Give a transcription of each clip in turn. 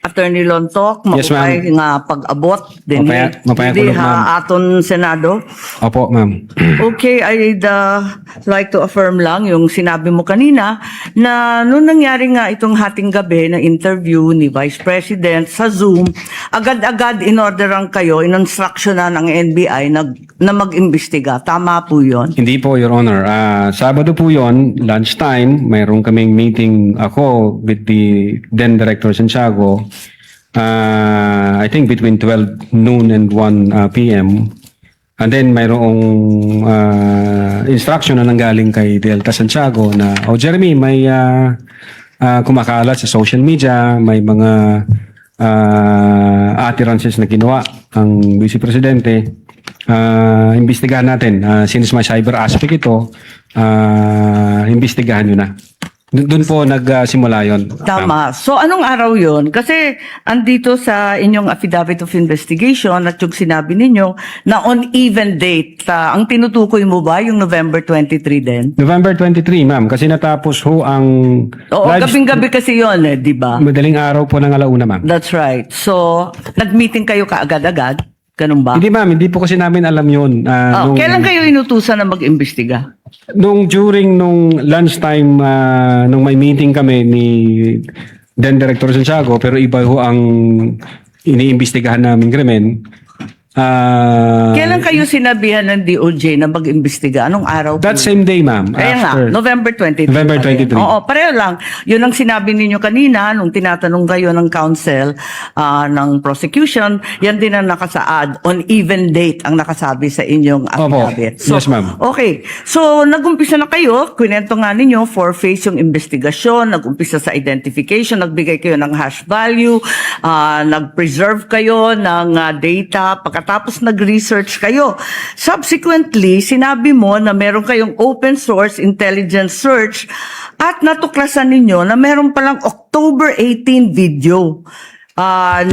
Attorney Lontok, Yes, ma'am. maupay nga pag-abot din Mapaya hindi kulog, ma'am. aton Senado. Opo, ma'am. Okay, I'd like to affirm lang yung sinabi mo kanina na nung nangyari nga itong hating gabi na interview ni Vice President sa Zoom, agad-agad in-orderan kayo, in-instruction na ng NBI na mag-imbestiga. Tama po yun? Hindi po, Your Honor. Sabado po yon, lunchtime, mayroon kaming meeting ako with the then Director Santiago. I think between 12 noon and 1 p.m. And then mayroong instruction na nanggaling kay Delta Santiago na, Jeremy, may kumakalat sa social media, may mga utterances na ginawa ang Vice Presidente. Imbestigahan natin. Since may cyber aspect ito, imbestigahan nyo na. Doon po nagsimula yun. Tama. So anong araw yun? Kasi andito sa inyong affidavit of investigation at yung sinabi ninyo na on even date, ang tinutukoy mo ba yung November 23 din? November 23, ma'am. Kasi natapos ho ang Oo, gabing-gabi kasi yun di ba? madaling araw po ng alauna, ma'am. That's right. So, nag-meeting kayo kaagad-agad? Ganun ba? Hindi, ma'am. Hindi po kasi namin alam yun. Kailan kayo inutusan na mag-imbestiga? During lunchtime, nung may meeting kami ni then Director Santiago, pero iba ho ang iniimbestigahan namin krimen. Kailan kayo sinabihan ng DOJ na mag-imbestiga? Anong araw? That po? same day, ma'am. Kaya nga, November 23. November 23. Oo, pareho lang. Yun ang sinabi ninyo kanina nung tinatanong kayo ng counsel ng prosecution, yan din ang nakasaad. On even date ang nakasabi sa inyong affidavit. Opo. Yes, ma'am. Okay. So, nag-umpisa na kayo. Kwento nga ninyo, four-phase yung investigasyon, nag-umpisa sa identification, nagbigay kayo ng hash value, nag-preserve kayo ng data, pagkatapos nag-research kayo. Subsequently, sinabi mo na meron kayong open source intelligence search at natuklasan ninyo na meron palang October 18 video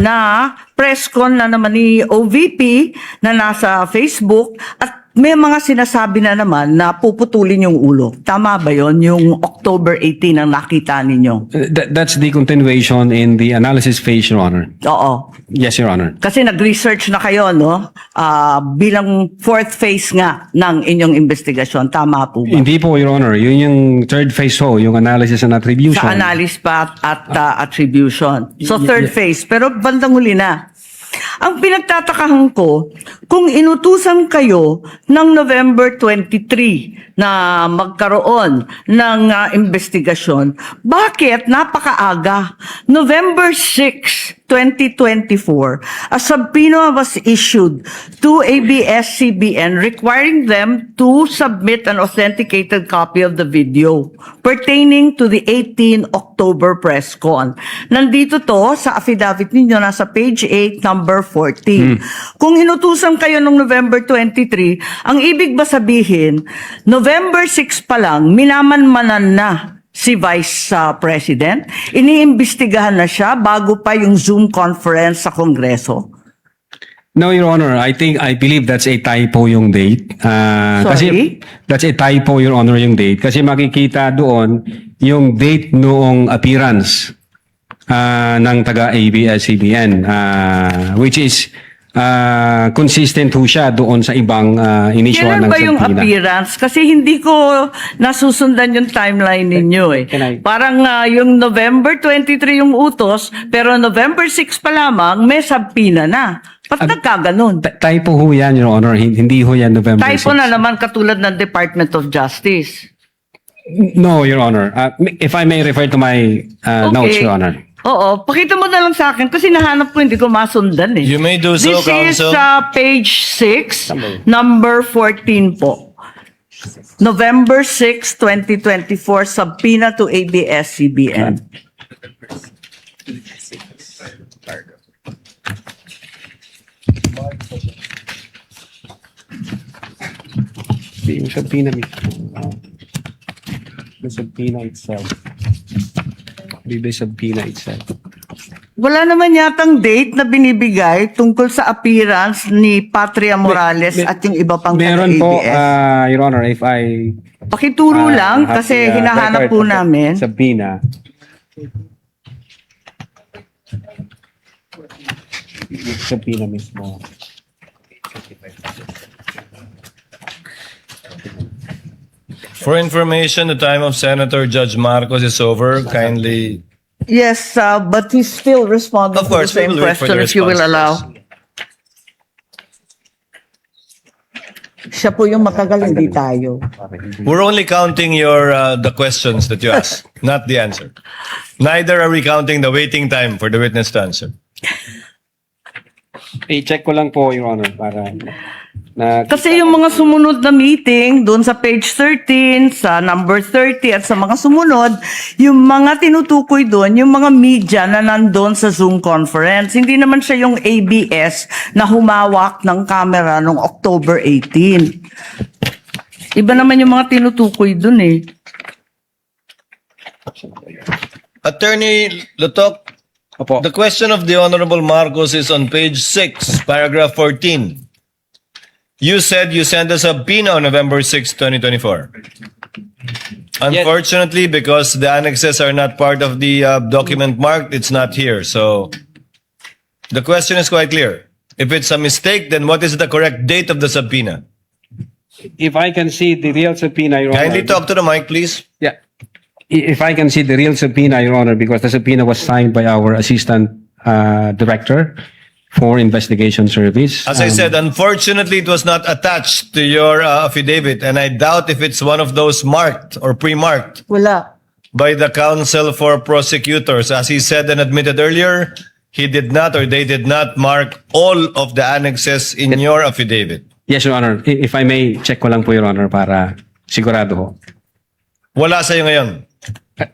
na press con na naman ni OVP na nasa Facebook at may mga sinasabi na naman na puputulin yung ulo. Tama ba yon? Yung October 18 ang nakita ninyo? That's the continuation in the analysis phase, Your Honor. Oo. Yes, Your Honor. Kasi nag-research na kayo, no? Bilang fourth phase nga ng inyong investigasyon. Tama po ba? Hindi po, Your Honor. Yun yung third phase ho, yung analysis and attribution. Sa analysis pa at attribution. So third phase. Pero bandang huli na. Ang pinagtatakahan ko, kung inutusan kayo ng November 23 na magkaroon ng investigasyon, bakit napakaaga? November 6, 2024, a subpoena was issued to ABS-CBN requiring them to submit an authenticated copy of the video pertaining to the 18 October press con. Nandito to sa affidavit ninyo, nasa page 8, number 14. Kung inutusan kayo noong November 23, ang ibig ba sabihin, November 6 pa lang, minamanmanan na si Vice President? Iniimbestigahan na siya bago pa yung Zoom conference sa Kongreso? No, Your Honor. I believe that's a typo yung date. Kasi that's a typo, Your Honor, yung date. Kasi makikita doon yung date noong appearance ng taga-ABS-CBN, which is consistent ho siya doon sa ibang initial Kailan ng ba yung subpoena. appearance? Kasi hindi ko nasusundan yung timeline ninyo eh. Parang yung November 23 yung utos, pero November 6 pa lamang may subpoena na. Ba't nagkaganon? Typo ho yan, Your Honor. Hindi ho yan November 6. Typo na naman katulad ng Department of Justice. No, Your Honor. If I may refer to my notes, Your Honor. Oo, pakita mo na lang sa akin kasi nahanap ko hindi ko masundan eh. You may do so, This is Counsel. page 6, number 14 po. November 6, 2024, subpoena to ABS-CBN. Yung subpoena mismo. The subpoena itself. The subpoena itself. Wala naman yatang date na binibigay tungkol sa appearance ni Patria Morales at yung iba pang Meron po, taga-ABS. Your Honor, if I Pakituro lang have kasi the, hinahanap record po of the namin. subpoena. Subpoena mismo. For information, the time of Senator Judge Marcos is over. Kindly. Yes, but he's still responding Of course, to the we same will wait for question the if you will response allow. first. Siya po yung matagal, hindi tayo. We're only counting your the questions that you ask, not the answer. Neither are we counting the waiting time for the witness to answer. I-check ko lang po, Your Honor, para na Kasi yung mga sumunod na meeting, doon sa page 13, sa number 30, at sa mga sumunod, yung mga tinutukoy doon, yung mga media na nandun sa Zoom conference. Hindi naman siya yung ABS na humawak ng camera noong October 18. Iba naman yung mga tinutukoy doon eh. Attorney Lutok, Opo. the question of the Honorable Marcos is on page 6, paragraph 14. You said you sent a subpoena on November 6, 2024. Unfortunately, because the annexes are not part of the document marked, it's not here. So the question is quite clear. If it's a mistake, then what is the correct date of the subpoena? If I can see the real subpoena, Your Honor. Kindly talk to the mic, please. Yeah. If I can see the real subpoena, Your Honor, because the subpoena was signed by our Assistant Director for Investigation Service. As I said, unfortunately, it was not attached to your affidavit, and I doubt if it's one of those marked or pre-marked Wala. by the counsel for prosecutors. As he said and admitted earlier, he did not or they did not mark all of the annexes in your affidavit. Yes, Your Honor. If I may, check ko lang po, Your Honor, para sigurado ho. Wala sa'yo ngayon.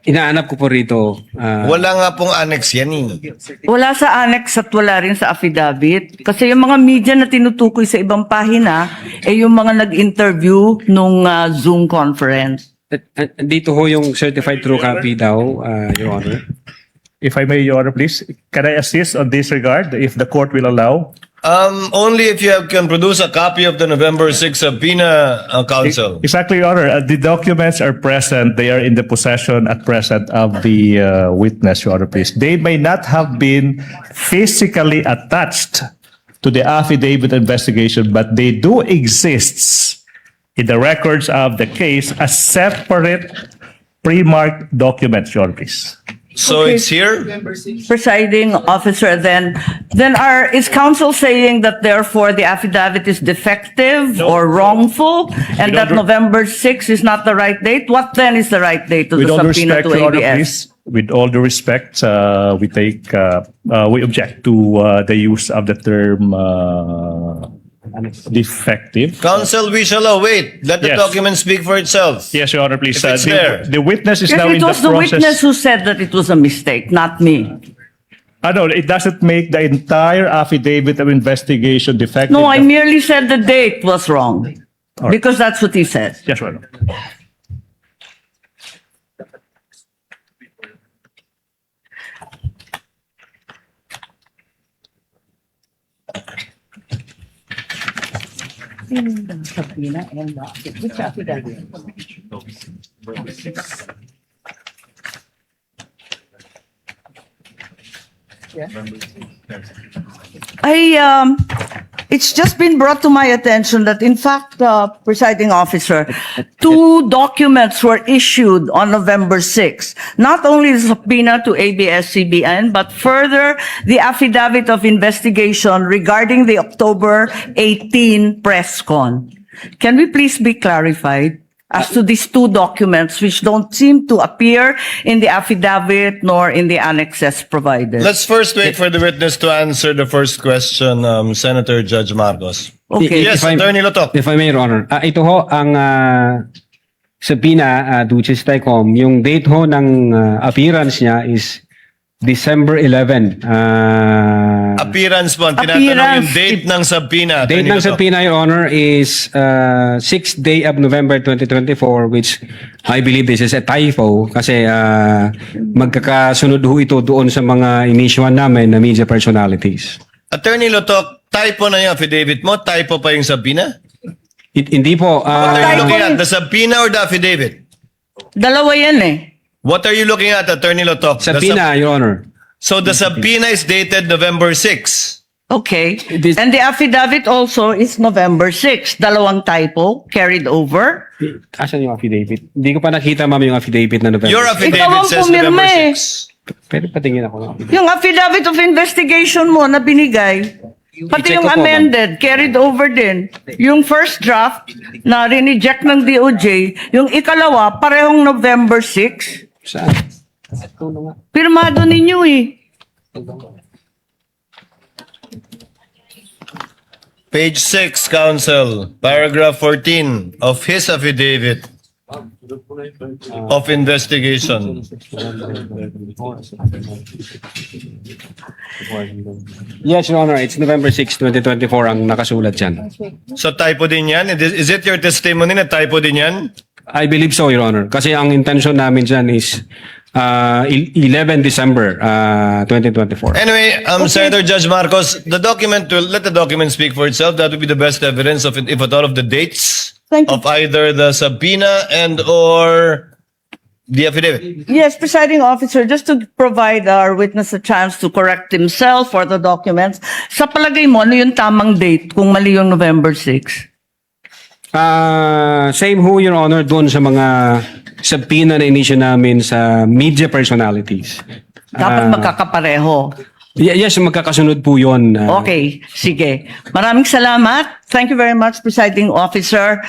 Inaanap ko po rito. Wala nga pong annex yan eh. Wala sa annex at wala rin sa affidavit. Kasi yung mga media na tinutukoy sa ibang pahina, yung mga nag-interview nung Zoom conference. Dito ho yung certified true copy daw, Your Honor. If I may, Your Honor, please, can I assist on this regard, if the court will allow? Only if you can produce a copy of the November 6 subpoena, counsel. Exactly, Your Honor. The documents are present. They are in the possession at present of the witness, Your Honor, please. They may not have been physically attached to the affidavit investigation, but they do exist in the records of the case as separate pre-marked documents, Your Honor, please. So Okay. it's here? Presiding officer, then is counsel saying that therefore the affidavit is defective or wrongful, and With that all re- November 6 is not the right date? What then is the right date to With the all subpoena respect, to Your Honor, ABS? please, with all due respect, we object to the use of the term defective. Counsel, we shall await. Let the Yes. document speak for itself. Yes, Your Honor, please. If it's there. The witness is Yes, now it in the was the witness process. who said that it was a mistake, not me. No, it doesn't make the entire affidavit of investigation defective. No, I merely said the date was wrong. All right. Because that's what he said. Yes, Your Honor. It's just been brought to my attention that in fact, presiding officer, two documents were issued on November 6. Not only the subpoena to ABS-CBN, but further the affidavit of investigation regarding the October 18 press con. Can we please be clarified as to these two documents which don't seem to appear in the affidavit nor in the annexes provided? Let's first wait for the witness to answer the first question, Senator Judge Marcos. Okay. Yes, Attorney Lotok. If I may, Your Honor. Ito ho, ang subpoena, Duces Tecom, yung date ho ng appearance niya is December 11. Appearance po. Ang tinatanong Appearance. yung date ng subpoena. Date Attorney ng Lotok. subpoena, Your Honor, is 6th day of November 2024, which I believe this is a typo kasi magkakasunod ho ito doon sa mga inisyuan namin na media personalities. Attorney Lotok, typo na yung affidavit mo? Typo pa yung subpoena? Hindi po. What are you Typo looking yun. at? The subpoena or the affidavit? Dalawa yan eh. What are you looking at, Attorney Lotok? subpoena, Your Honor. So the subpoena is dated November 6. Okay. This- And the affidavit also is November 6. Dalawang typo carried over. Asan yung affidavit? Hindi ko pa nakita, ma'am, yung affidavit na November. Your Ikaw affidavit ang says pumirma November eh. 6. Pwede patingin ako ng affidavit. Yung affidavit of investigation mo na binigay, pati I-check yung ko po, amended, carried over din. Yung first draft na rineject ng DOJ, yung ikalawa, parehong November 6. Saan? Pirmado ninyo eh. Page 6, counsel, paragraph 14 of his affidavit of investigation. Yes, Your Honor. It's November 6, 2024 ang nakasulat dyan. So typo din yan? Is it your testimony na typo din yan? I believe so, Your Honor. Kasi ang intention namin dyan is 11 December 2024. Anyway, Senator Judge Marcos, the document will let the document speak for itself. That would be the best evidence of it, if at all, of the dates Thank you. of either the subpoena and or the affidavit. Yes, presiding officer, just to provide our witness a chance to correct himself for the documents, sa palagay mo, ano yung tamang date kung mali yung November 6? Same ho, Your Honor, doon sa mga subpoena na inisyo namin sa media personalities. Dapat magkakapareho. Yes, magkakasunod po yun. Okay, sige. Maraming salamat. Thank you very much, presiding officer.